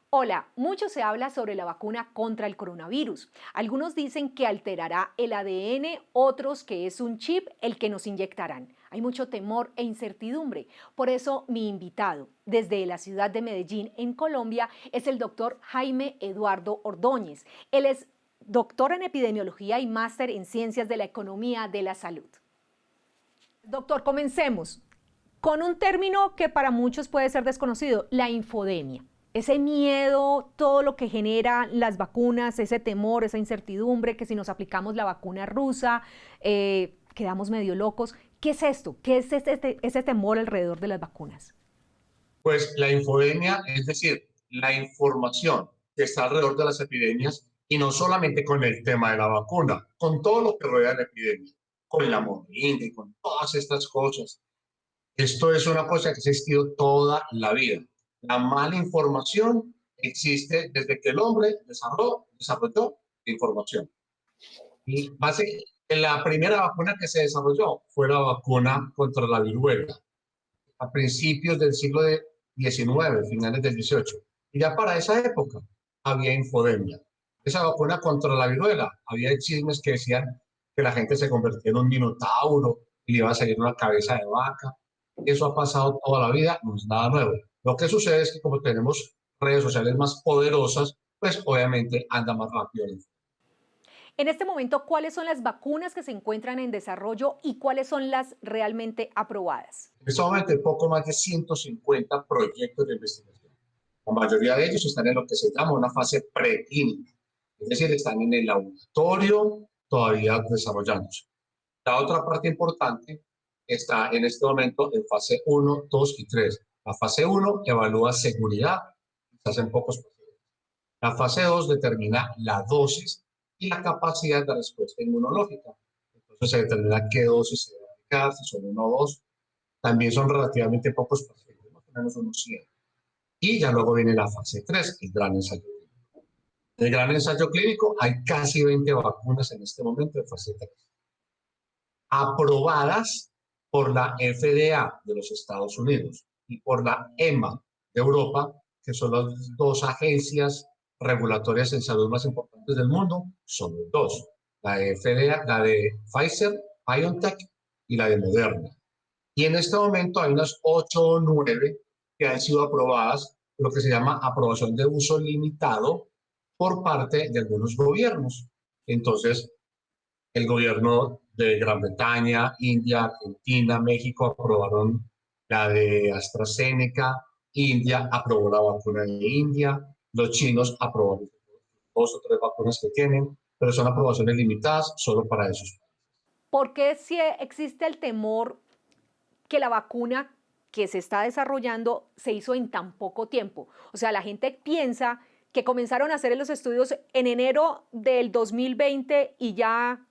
Hola, mucho se habla sobre la vacuna contra el coronavirus. Algunos dicen que alterará el ADN, otros que es un chip el que nos inyectarán. Hay mucho temor e incertidumbre. Por eso mi invitado desde la ciudad de Medellín, en Colombia, es el doctor Jaime Eduardo Ordóñez. Él es doctor en epidemiología y máster en ciencias de la economía de la salud. Doctor, comencemos con un término que para muchos puede ser desconocido, la infodemia. Ese miedo, todo lo que genera las vacunas, ese temor, esa incertidumbre, que si nos aplicamos la vacuna rusa, quedamos medio locos. ¿Qué es esto? ¿Qué es ese temor alrededor de las vacunas? Pues la infodemia, es decir, la información que está alrededor de las epidemias y no solamente con el tema de la vacuna, con todo lo que rodea la epidemia, con la moringa y con todas estas cosas. Esto es una cosa que ha existido toda la vida. La mala información existe desde que el hombre desarrolló la información. Y la primera vacuna que se desarrolló fue la vacuna contra la viruela a principios del siglo XIX, finales del XVIII. Y ya para esa época había infodemia. Esa vacuna contra la viruela, había chismes que decían que la gente se convertía en un minotauro y le iba a salir una cabeza de vaca. Eso ha pasado toda la vida, no es nada nuevo. Lo que sucede es que como tenemos redes sociales más poderosas, pues obviamente anda más rápido. En este momento, ¿cuáles son las vacunas que se encuentran en desarrollo y cuáles son las realmente aprobadas? En este momento hay poco más de 150 proyectos de investigación. La mayoría de ellos están en lo que se llama una fase preclínica, es decir, están en el laboratorio todavía desarrollándose. La otra parte importante está en este momento en fase 1, 2 y 3. La fase 1 evalúa seguridad, se hacen pocos pacientes. La fase 2 determina la dosis y la capacidad de respuesta inmunológica. Entonces se determina qué dosis se debe aplicar, si son 1 o 2. También son relativamente pocos pacientes, más o menos unos 100. Y ya luego viene la fase 3, el gran ensayo clínico. En el gran ensayo clínico hay casi 20 vacunas en este momento de fase 3, aprobadas por la FDA de los Estados Unidos y por la EMA de Europa, que son las dos agencias regulatorias en salud más importantes del mundo, son los dos, la de FDA, la de Pfizer, BioNTech y la de Moderna. Y en este momento hay unas 8 o 9 que han sido aprobadas, lo que se llama aprobación de uso limitado por parte de algunos gobiernos. Entonces, el gobierno de Gran Bretaña, India, Argentina, México aprobaron la de AstraZeneca, India aprobó la vacuna de India, los chinos aprobaron 2 o 3 vacunas que tienen, pero son aprobaciones limitadas solo para esos. ¿Por qué si existe el temor que la vacuna que se está desarrollando se hizo en tan poco tiempo? O sea, la gente piensa que comenzaron a hacer los estudios en enero del 2020 y ya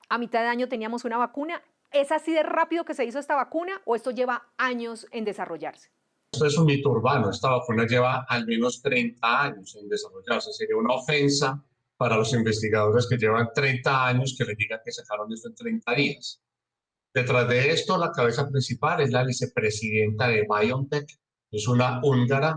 a mitad de año teníamos una vacuna. ¿Es así de rápido que se hizo esta vacuna o esto lleva años en desarrollarse? Esto es un mito urbano. Esta vacuna lleva al menos 30 años en desarrollarse. Sería una ofensa para los investigadores que llevan 30 años que les digan que sacaron esto en 30 días. Detrás de esto, la cabeza principal es la vicepresidenta de BioNTech. Es una húngara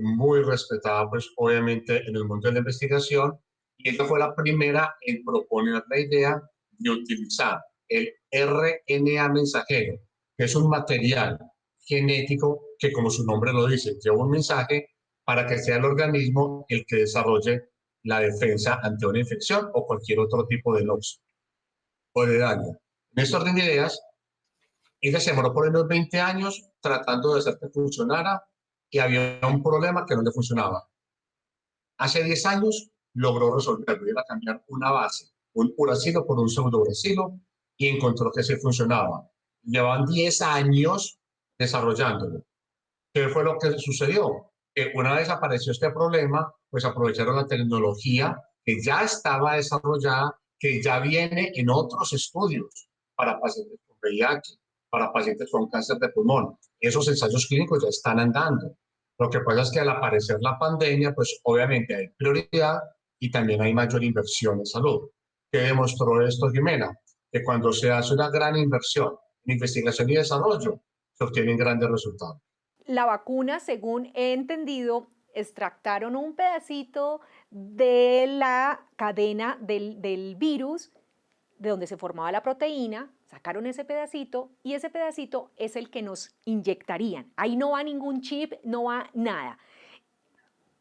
muy respetada, pues obviamente en el mundo de la investigación. Y ella fue la primera en proponer la idea de utilizar el RNA mensajero, que es un material genético que, como su nombre lo dice, lleva un mensaje para que sea el organismo el que desarrolle la defensa ante una infección o cualquier otro tipo de nox o de daño. En este orden de ideas, ella se demoró por unos 20 años tratando de hacer que funcionara y había un problema que no le funcionaba. Hace 10 años logró resolverlo, era cambiar una base, un uracilo por un pseudouracilo, y encontró que sí funcionaba. Llevan 10 años desarrollándolo. ¿Qué fue lo que sucedió? Que una vez apareció este problema, pues aprovecharon la tecnología que ya estaba desarrollada, que ya viene en otros estudios para pacientes con VIH, para pacientes con cáncer de pulmón. Esos ensayos clínicos ya están andando. Lo que pasa es que al aparecer la pandemia, pues obviamente hay prioridad y también hay mayor inversión en salud. ¿Qué demostró esto, Jimena? Que cuando se hace una gran inversión en investigación y desarrollo, se obtienen grandes resultados. La vacuna, según he entendido, extractaron un pedacito de la cadena del virus, de donde se formaba la proteína, sacaron ese pedacito y ese pedacito es el que nos inyectarían. Ahí no va ningún chip, no va nada.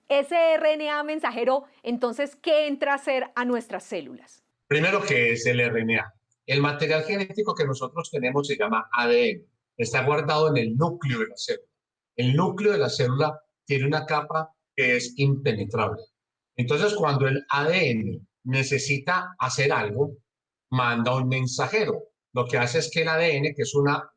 Ese RNA mensajero, entonces, ¿qué entra a hacer a nuestras células? Primero, ¿qué es el RNA? El material genético que nosotros tenemos se llama ADN. Está guardado en el núcleo de la célula. El núcleo de la célula tiene una capa que es impenetrable. Entonces, cuando el ADN necesita hacer algo, manda un mensajero. Lo que hace es que el ADN, que es una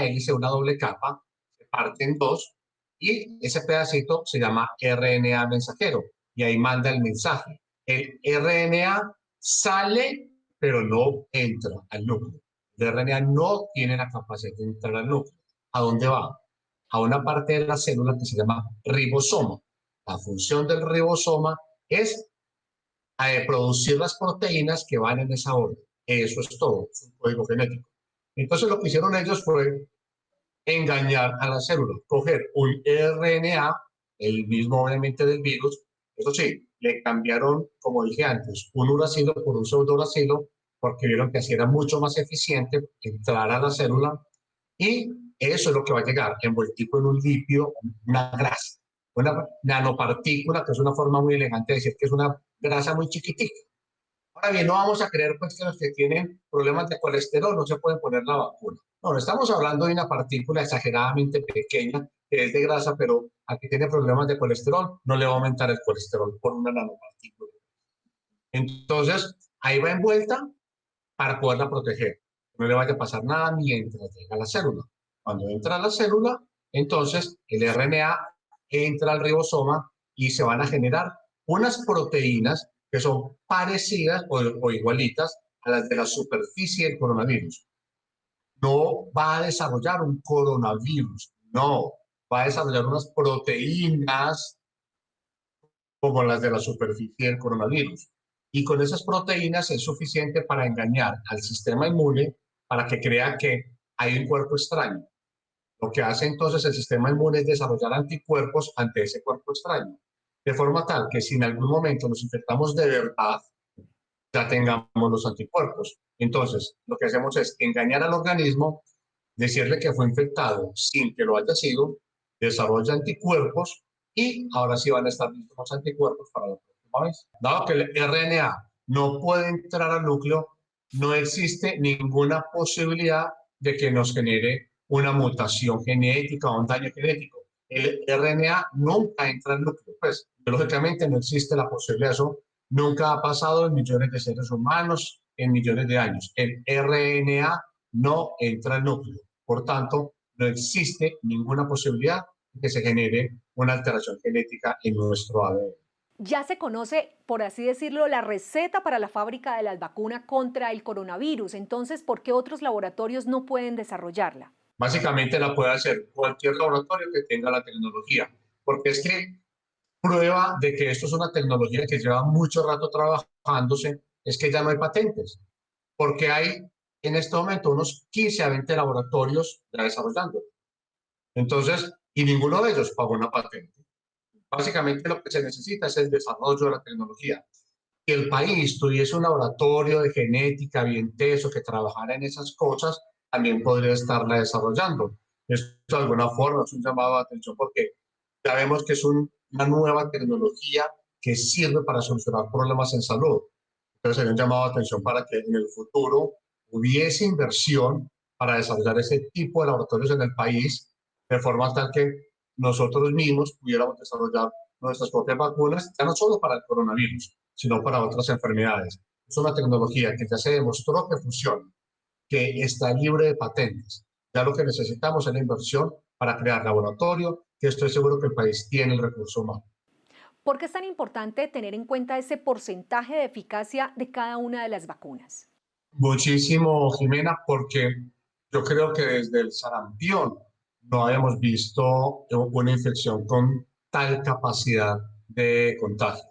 hélice, una doble capa, se parte en dos y ese pedacito se llama RNA mensajero y ahí manda el mensaje. El RNA sale, pero no entra al núcleo. El RNA no tiene la capacidad de entrar al núcleo. ¿A dónde va? A una parte de la célula que se llama ribosoma. La función del ribosoma es producir las proteínas que van en esa orden. Eso es todo, es un código genético. Entonces lo que hicieron ellos fue engañar a la célula, coger un RNA, el mismo obviamente del virus, eso sí, le cambiaron, como dije antes, un uracilo por un pseudouracilo, porque vieron que así era mucho más eficiente entrar a la célula y eso es lo que va a llegar envueltico en un lípido, una grasa, una nanopartícula, que es una forma muy elegante de decir que es una grasa muy chiquitita. Ahora bien, no vamos a creer pues que los que tienen problemas de colesterol no se pueden poner la vacuna. No, estamos hablando de una partícula exageradamente pequeña que es de grasa, pero a que tiene problemas de colesterol no le va a aumentar el colesterol por una nanopartícula. Entonces, ahí va envuelta para poderla proteger. No le vaya a pasar nada mientras llega a la célula. Cuando entra a la célula, entonces el RNA entra al ribosoma y se van a generar unas proteínas que son parecidas o igualitas a las de la superficie del coronavirus. No va a desarrollar un coronavirus, no, va a desarrollar unas proteínas como las de la superficie del coronavirus. Y con esas proteínas es suficiente para engañar al sistema inmune para que crea que hay un cuerpo extraño. Lo que hace entonces el sistema inmune es desarrollar anticuerpos ante ese cuerpo extraño, de forma tal que si en algún momento nos infectamos de verdad, ya tengamos los anticuerpos. Entonces, lo que hacemos es engañar al organismo, decirle que fue infectado sin que lo haya sido, desarrolla anticuerpos y ahora sí van a estar listos los anticuerpos para la próxima vez. Dado que el RNA no puede entrar al núcleo, no existe ninguna posibilidad de que nos genere una mutación genética o un daño genético. El RNA nunca entra al núcleo, pues biológicamente no existe la posibilidad de eso. Nunca ha pasado en millones de seres humanos, en millones de años. El RNA no entra al núcleo. Por tanto, no existe ninguna posibilidad de que se genere una alteración genética en nuestro ADN. Ya se conoce, por así decirlo, la receta para la fábrica de las vacunas contra el coronavirus. Entonces, ¿por qué otros laboratorios no pueden desarrollarla? Básicamente la puede hacer cualquier laboratorio que tenga la tecnología, porque es que prueba de que esto es una tecnología que lleva mucho rato trabajándose, es que ya no hay patentes, porque hay en este momento unos 15 a 20 laboratorios ya desarrollando. Entonces, y ninguno de ellos pagó una patente. Básicamente lo que se necesita es el desarrollo de la tecnología. Si el país tuviese un laboratorio de genética bien teso que trabajara en esas cosas, también podría estarla desarrollando. Esto de alguna forma es un llamado de atención porque ya vemos que es una nueva tecnología que sirve para solucionar problemas en salud. Entonces sería un llamado de atención para que en el futuro hubiese inversión para desarrollar ese tipo de laboratorios en el país, de forma tal que nosotros mismos pudiéramos desarrollar nuestras propias vacunas, ya no solo para el coronavirus, sino para otras enfermedades. Es una tecnología que ya se demostró que funciona, que está libre de patentes. Ya lo que necesitamos es la inversión para crear laboratorio, que estoy seguro que el país tiene el recurso humano. ¿Por qué es tan importante tener en cuenta ese porcentaje de eficacia de cada una de las vacunas? Muchísimo, Jimena, porque yo creo que desde el sarampión no habíamos visto una infección con tal capacidad de contagio.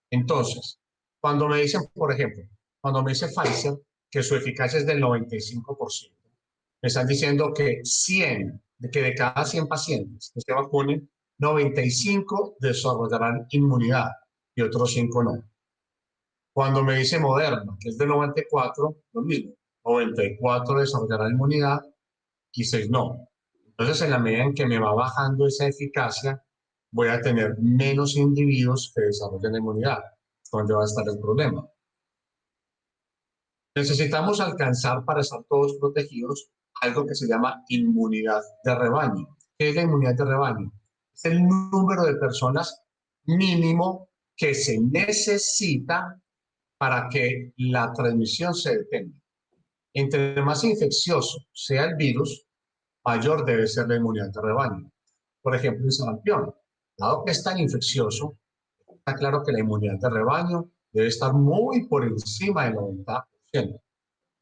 Entonces, cuando me dicen, por ejemplo, cuando me dice Pfizer que su eficacia es del 95%, me están diciendo que 100, que de cada 100 pacientes que se vacunen, 95 desarrollarán inmunidad y otros 5 no. Cuando me dice Moderna, que es de 94, lo mismo, 94 desarrollarán inmunidad y 6 no. Entonces, en la medida en que me va bajando esa eficacia, voy a tener menos individuos que desarrollen inmunidad. ¿Dónde va a estar el problema? Necesitamos alcanzar para estar todos protegidos algo que se llama inmunidad de rebaño. ¿Qué es la inmunidad de rebaño? Es el número de personas mínimo que se necesita para que la transmisión se detenga. Entre más infeccioso sea el virus, mayor debe ser la inmunidad de rebaño. Por ejemplo, el sarampión, dado que es tan infeccioso, está claro que la inmunidad de rebaño debe estar muy por encima del 90%.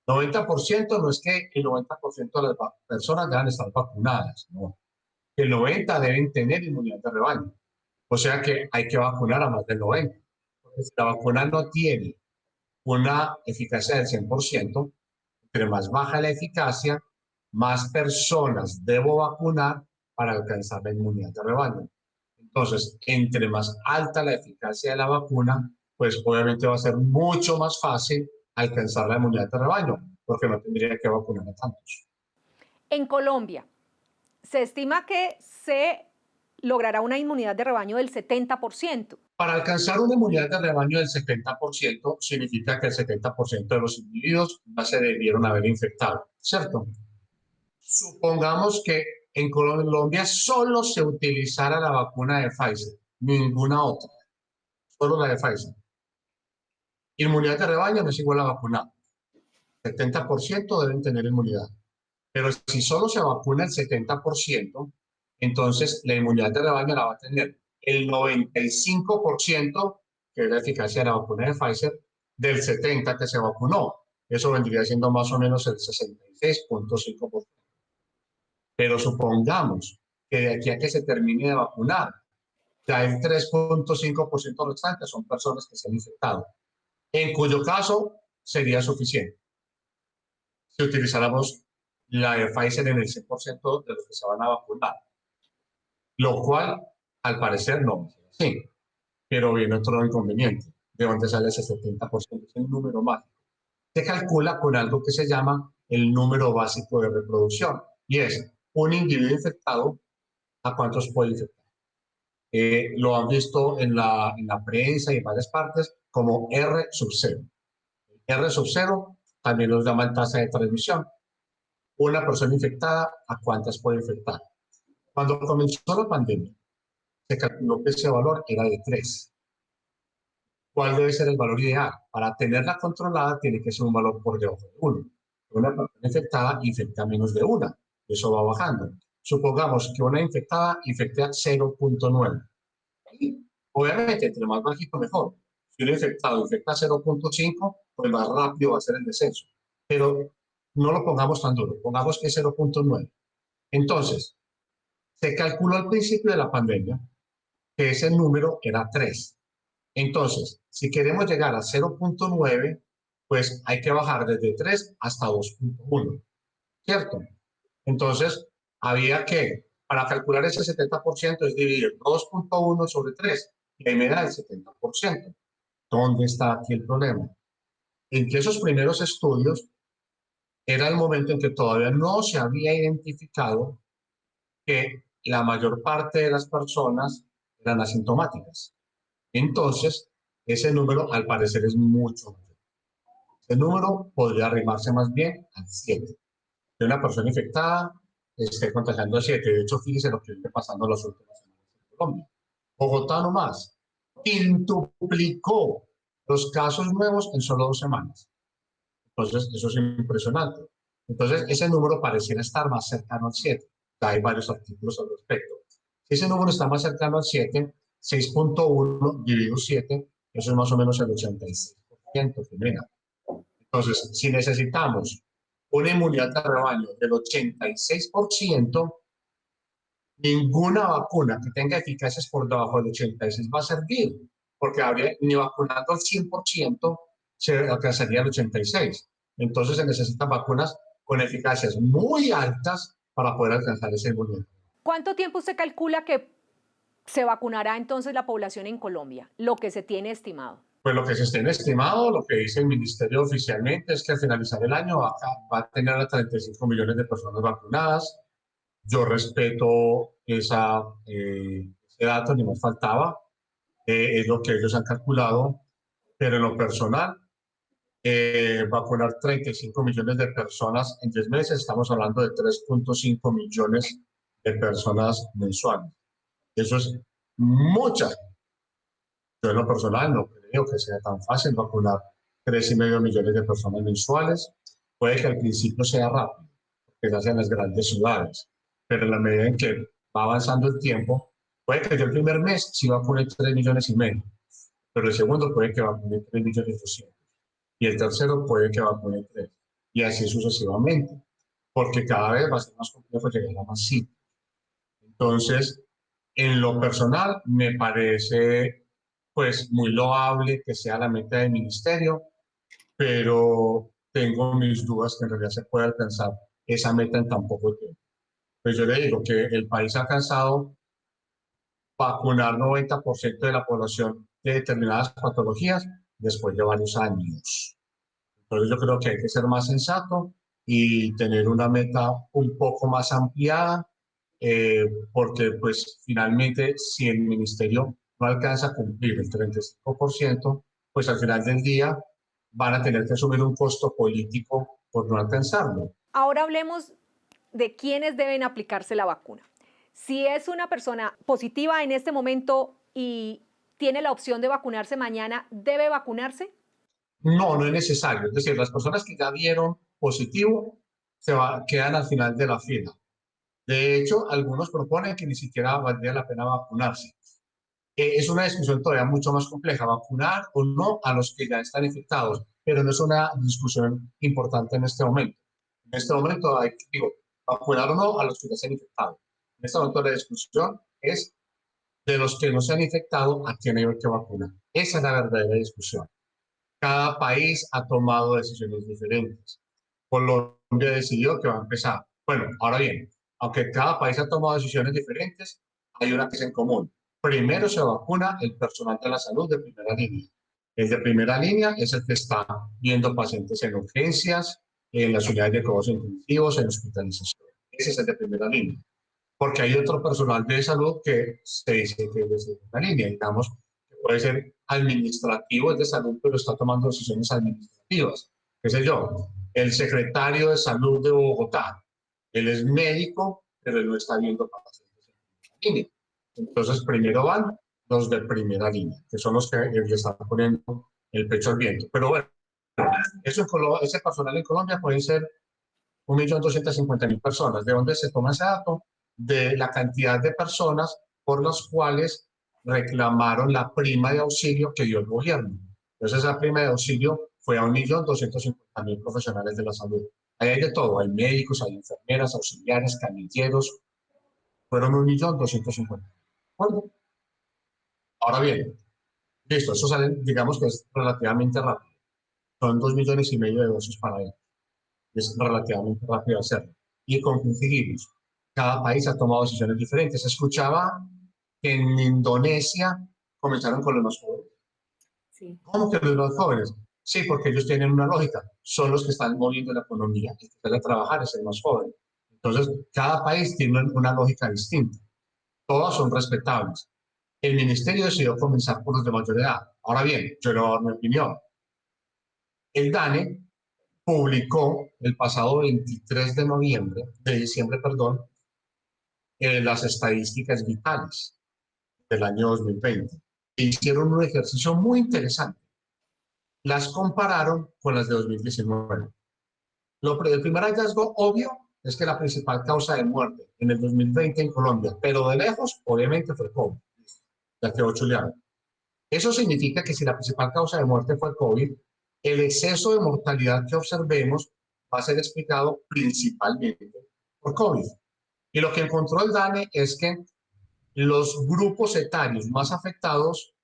90% no es que el 90% de las personas deban estar vacunadas, no. El 90% deben tener inmunidad de rebaño. O sea que hay que vacunar a más del 90%. Porque si la vacuna no tiene una eficacia del 100%, entre más baja la eficacia, más personas debo vacunar para alcanzar la inmunidad de rebaño. Entonces, entre más alta la eficacia de la vacuna, pues obviamente va a ser mucho más fácil alcanzar la inmunidad de rebaño, porque no tendría que vacunar a tantos. En Colombia, se estima que se logrará una inmunidad de rebaño del 70%. Para alcanzar una inmunidad de rebaño del 70%, significa que el 70% de los individuos ya se debieron haber infectado, ¿cierto? Supongamos que en Colombia solo se utilizara la vacuna de Pfizer, ninguna otra, solo la de Pfizer. Inmunidad de rebaño no es igual a vacunado. 70% deben tener inmunidad. Pero si solo se vacuna el 70%, entonces la inmunidad de rebaño la va a tener el 95%, que es la eficacia de la vacuna de Pfizer, del 70% que se vacunó. Eso vendría siendo más o menos el 66.5%. Pero supongamos que de aquí a que se termine de vacunar, ya el 3.5% restante son personas que se han infectado, en cuyo caso sería suficiente si utilizáramos la de Pfizer en el 100% de los que se van a vacunar, lo cual al parecer no es así, pero viene otro inconveniente, de dónde sale ese 70%, es el número mágico. Se calcula con algo que se llama el número básico de reproducción, y es un individuo infectado a cuántos puede infectar. Lo han visto en la prensa y en varias partes como R sub 0. R sub 0 también lo llaman tasa de transmisión. Una persona infectada, ¿a cuántas puede infectar? Cuando comenzó la pandemia, se calculó que ese valor era de 3. ¿Cuál debe ser el valor ideal? Para tenerla controlada tiene que ser un valor por debajo de 1. Una persona infectada infecta menos de 1. Eso va bajando. Supongamos que una infectada infecta 0.9. Obviamente, entre más bajito, mejor. Si un infectado infecta 0.5, pues más rápido va a ser el descenso. Pero no lo pongamos tan duro, pongamos que es 0.9. Entonces, se calculó al principio de la pandemia que ese número era 3. Entonces, si queremos llegar a 0.9, pues hay que bajar desde 3 hasta 2.1, ¿cierto? Entonces, había que, para calcular ese 70%, es dividir 2.1 sobre 3, y ahí me da el 70%. ¿Dónde está aquí el problema? En que esos primeros estudios era el momento en que todavía no se había identificado que la mayor parte de las personas eran asintomáticas. Entonces, ese número al parecer es mucho mayor. Ese número podría arrimarse más bien al 7. De una persona infectada esté contagiando a 7. De hecho, fíjese lo que está pasando en las últimas semanas en Colombia. Bogotá nomás quintuplicó los casos nuevos en solo 2 semanas. Entonces, eso es impresionante. Entonces, ese número pareciera estar más cercano al 7. Hay varios artículos al respecto. Si ese número está más cercano al 7, 6.1 dividido 7, eso es más o menos el 86%. Primera. Entonces, si necesitamos una inmunidad de rebaño del 86%, ninguna vacuna que tenga eficacias por debajo del 86 va a servir, porque habría, ni vacunando al 100% se alcanzaría el 86. Entonces se necesitan vacunas con eficacias muy altas para poder alcanzar ese inmunidad. ¿Cuánto tiempo se calcula que ¿Se vacunará entonces la población en Colombia, lo que se tiene estimado? Pues lo que se tiene estimado, lo que dice el ministerio oficialmente es que al finalizar el año va a tener a 35 millones de personas vacunadas. Yo respeto ese dato, ni más faltaba, es lo que ellos han calculado, pero en lo personal, vacunar 35 millones de personas en 10 meses, estamos hablando de 3.5 millones de personas mensuales. Eso es mucha. Yo en lo personal no creo que sea tan fácil vacunar 3,5 millones de personas mensuales. Puede que al principio sea rápido, que se hace en las grandes ciudades, pero en la medida en que va avanzando el tiempo, puede que yo el primer mes sí vacune 3,5 millones, pero el segundo puede que vacune 3,2 millones y el tercero puede que vacune 3, y así sucesivamente, porque cada vez va a ser más complejo llegar a más sitios. Entonces, en lo personal, me parece pues muy loable que sea la meta del ministerio, pero tengo mis dudas que en realidad se pueda alcanzar esa meta en tan poco tiempo. Pues yo le digo que el país ha alcanzado vacunar 90% de la población de determinadas patologías después de varios años. Entonces yo creo que hay que ser más sensato y tener una meta un poco más ampliada, porque pues finalmente si el ministerio no alcanza a cumplir el 35%, pues al final del día van a tener que asumir un costo político por no alcanzarlo. Ahora hablemos de quiénes deben aplicarse la vacuna. Si es una persona positiva en este momento y tiene la opción de vacunarse mañana, ¿debe vacunarse? No, no es necesario. Es decir, las personas que ya dieron positivo quedan al final de la fila. De hecho, algunos proponen que ni siquiera valdría la pena vacunarse. Es una discusión todavía mucho más compleja, vacunar o no a los que ya están infectados, pero no es una discusión importante en este momento. En este momento hay que, digo, vacunar o no a los que ya se han infectado. En este momento la discusión es de los que no se han infectado, a quién hay que vacunar. Esa es la verdadera discusión. Cada país ha tomado decisiones diferentes. Colombia decidió que va a empezar. Bueno, ahora bien, aunque cada país ha tomado decisiones diferentes, hay una que es en común. Primero se vacuna el personal de la salud de primera línea. El de primera línea es el que está viendo pacientes en urgencias, en las unidades de cuidados intensivos, en hospitalización. Ese es el de primera línea. Porque hay otro personal de salud que se dice que es de primera línea, digamos, que puede ser administrativo, es de salud, pero está tomando decisiones administrativas. ¿Qué sé yo? El secretario de salud de Bogotá, él es médico, pero él no está viendo pacientes en primera línea. Entonces, primero van los de primera línea, que son los que le están poniendo el pecho al viento. Pero bueno, ese personal en Colombia puede ser 1.250.000 personas. ¿De dónde se toma ese dato? De la cantidad de personas por las cuales reclamaron la prima de auxilio que dio el gobierno. Entonces, esa prima de auxilio fue a 1.250.000 profesionales de la salud. Ahí hay de todo, hay médicos, hay enfermeras, auxiliares, camilleros, fueron 1.250.000. Bueno, ahora bien, listo, eso sale, digamos que es relativamente rápido. Son 2,5 millones de dosis para él. Es relativamente rápido hacerlo. ¿Y con qué seguimos? Cada país ha tomado decisiones diferentes. Se escuchaba que en Indonesia comenzaron con los más jóvenes. Sí. ¿Cómo que los más jóvenes? Sí, porque ellos tienen una lógica. Son los que están moviendo la economía. El que sale a trabajar es el más joven. Entonces, cada país tiene una lógica distinta. Todas son respetables. El ministerio decidió comenzar por los de mayor edad. Ahora bien, yo no voy a dar mi opinión. El DANE publicó el pasado 23 de diciembre, perdón, las estadísticas vitales del año 2020. E hicieron un ejercicio muy interesante. Las compararon con las de 2019. El primer hallazgo obvio es que la principal causa de muerte en el 2020 en Colombia, pero de lejos, obviamente fue COVID. Ya quedó chuleado. Eso significa que si la principal causa de muerte fue COVID, el exceso de mortalidad que observemos va a ser explicado principalmente por COVID. Y lo que encontró el DANE es que los grupos etarios más afectados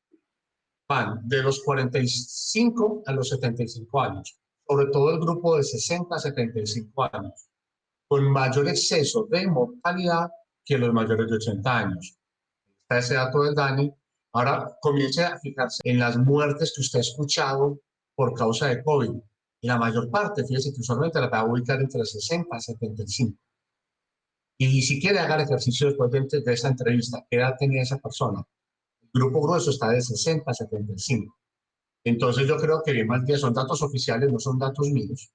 van de los 45 a los 75 años, sobre todo el grupo de 60 a 75 años, con mayor exceso de mortalidad que los mayores de 80 años. está ese dato del DANE. Ahora comience a fijarse en las muertes que usted ha escuchado por causa de COVID. Y la mayor parte, fíjese que usualmente la va a ubicar entre 60 y 75. Y si quiere haga el ejercicio después de esta entrevista, ¿qué edad tenía esa persona? El grupo grueso está de 60 a 75. Entonces yo creo que bien mal día son datos oficiales, no son datos míos,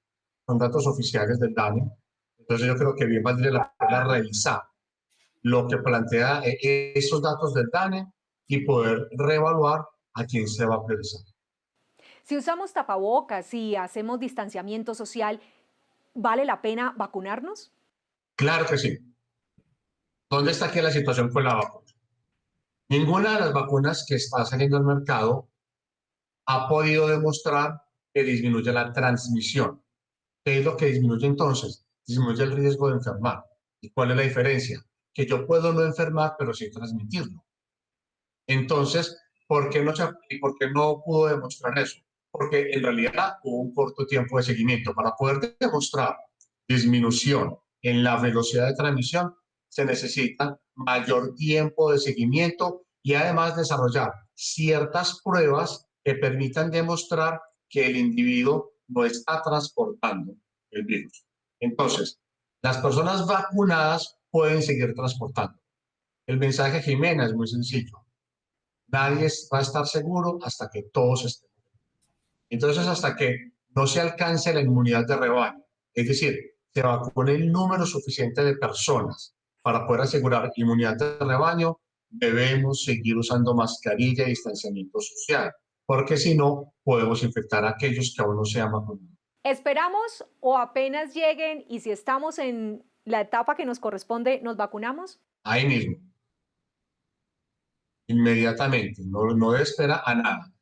son datos oficiales del DANE. Entonces yo creo que bien valdría la pena revisar lo que plantea esos datos del DANE y poder reevaluar a quién se va a priorizar. Si usamos tapabocas y hacemos distanciamiento social, ¿vale la pena vacunarnos? Claro que sí. ¿Dónde está aquí la situación con la vacuna? Ninguna de las vacunas que está saliendo al mercado ha podido demostrar que disminuye la transmisión. ¿Qué es lo que disminuye entonces? Disminuye el riesgo de enfermar. ¿Y cuál es la diferencia? Que yo puedo no enfermar, pero sí transmitirlo. Entonces, ¿por qué no pudo demostrar eso? Porque en realidad hubo un corto tiempo de seguimiento. Para poder demostrar disminución en la velocidad de transmisión, se necesita mayor tiempo de seguimiento y además desarrollar ciertas pruebas que permitan demostrar que el individuo no está transportando el virus. Entonces, las personas vacunadas pueden seguir transportando. El mensaje, Jimena, es muy sencillo. Nadie va a estar seguro hasta que todos estén. Entonces, hasta que no se alcance la inmunidad de rebaño, es decir, se vacune el número suficiente de personas para poder asegurar inmunidad de rebaño, debemos seguir usando mascarilla y distanciamiento social, porque si no, podemos infectar a aquellos que aún no se han vacunado. ¿Esperamos o apenas lleguen y si estamos en la etapa que nos corresponde, nos vacunamos? Ahí mismo, inmediatamente, no de espera a nada.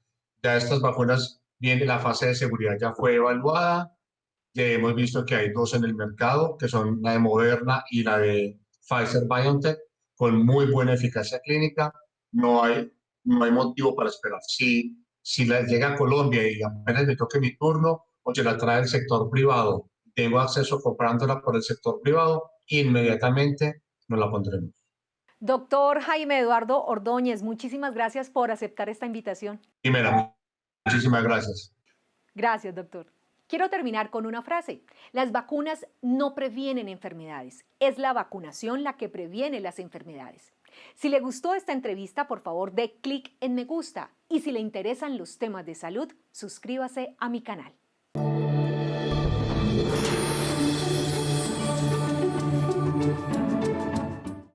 Ya estas vacunas, bien, la fase de seguridad ya fue evaluada. Ya hemos visto que hay dos en el mercado, que son la de Moderna y la de Pfizer-BioNTech, con muy buena eficacia clínica. No hay, no hay motivo para esperar. Si la llega a Colombia y apenas me toque mi turno, o se la trae el sector privado, tengo acceso comprándola por el sector privado, inmediatamente nos la pondremos. Doctor Jaime Eduardo Ordóñez, muchísimas gracias por aceptar esta invitación. Y me da muchísimas gracias. Gracias, doctor. Quiero terminar con una frase. Las vacunas no previenen enfermedades. Es la vacunación la que previene las enfermedades. Si le gustó esta entrevista, por favor, dé clic en me gusta. Y si le interesan los temas de salud, suscríbase a mi canal.